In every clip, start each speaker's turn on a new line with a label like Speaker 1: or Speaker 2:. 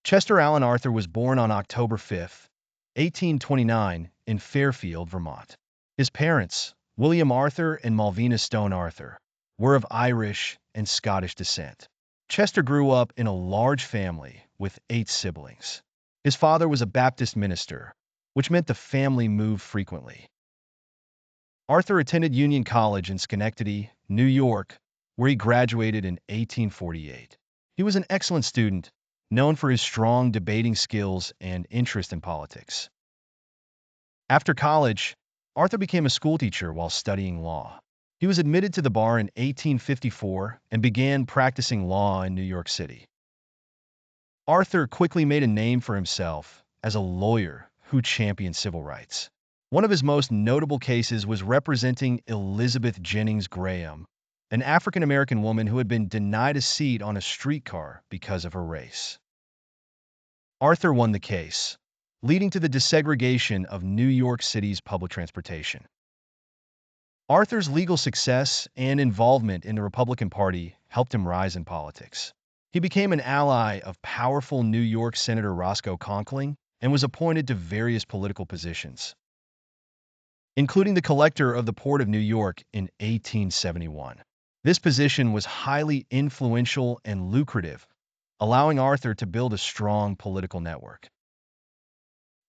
Speaker 1: Chester Alan Arthur was born on October 5, 1829, in Fairfield, Vermont. His parents, William Arthur and Malvina Stone Arthur, were of Irish and Scottish descent. Chester grew up in a large family with 8 siblings. His father was a Baptist minister, which meant the family moved frequently. Arthur attended Union College in Schenectady, New York, where he graduated in 1848. He was an excellent student, known for his strong debating skills and interest in politics. After college, Arthur became a schoolteacher while studying law. He was admitted to the bar in 1854 and began practicing law in New York City. Arthur quickly made a name for himself as a lawyer who championed civil rights. One of his most notable cases was representing Elizabeth Jennings Graham, an African-American woman who had been denied a seat on a streetcar because of her race. Arthur won the case, leading to the desegregation of New York City's public transportation. Arthur's legal success and involvement in the Republican Party helped him rise in politics. He became an ally of powerful New York Senator Roscoe Conkling and was appointed to various political positions, including the collector of the Port of New York in 1871. This position was highly influential and lucrative, allowing Arthur to build a strong political network.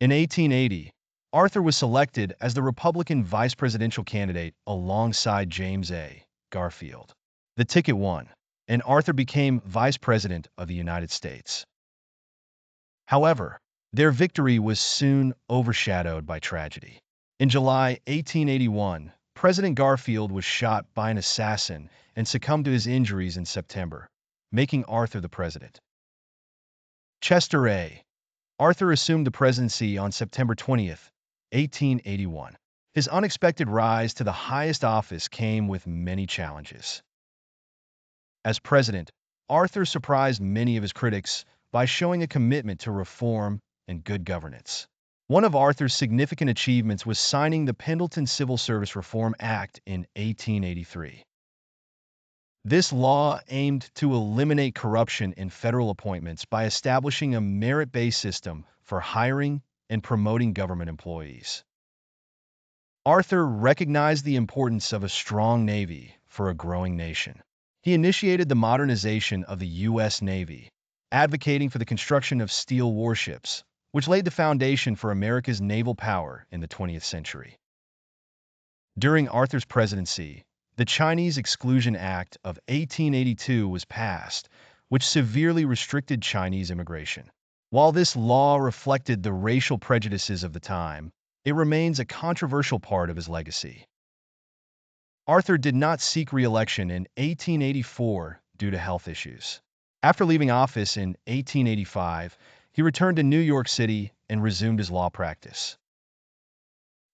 Speaker 1: In 1880, Arthur was selected as the Republican vice presidential candidate alongside James A. Garfield. The ticket won, and Arthur became Vice President of the United States. However, their victory was soon overshadowed by tragedy. In July 1881, President Garfield was shot by an assassin and succumbed to his injuries in September, making Arthur the president. Chester A. Arthur assumed the presidency on September 20th, 1881. His unexpected rise to the highest office came with many challenges. As president, Arthur surprised many of his critics by showing a commitment to reform and good governance. One of Arthur's significant achievements was signing the Pendleton Civil Service Reform Act in 1883. This law aimed to eliminate corruption in federal appointments by establishing a merit-based system for hiring and promoting government employees. Arthur recognized the importance of a strong Navy for a growing nation. He initiated the modernization of the U.S. Navy, advocating for the construction of steel warships, which laid the foundation for America's naval power in the 20th century. During Arthur's presidency, the Chinese Exclusion Act of 1882 was passed, which severely restricted Chinese immigration. While this law reflected the racial prejudices of the time, it remains a controversial part of his legacy. Arthur did not seek re-election in 1884 due to health issues. After leaving office in 1885, he returned to New York City and resumed his law practice.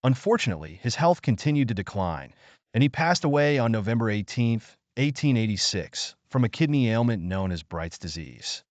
Speaker 1: Unfortunately, his health continued to decline, and he passed away on November 18, 1886, from a kidney ailment known as Bright's disease.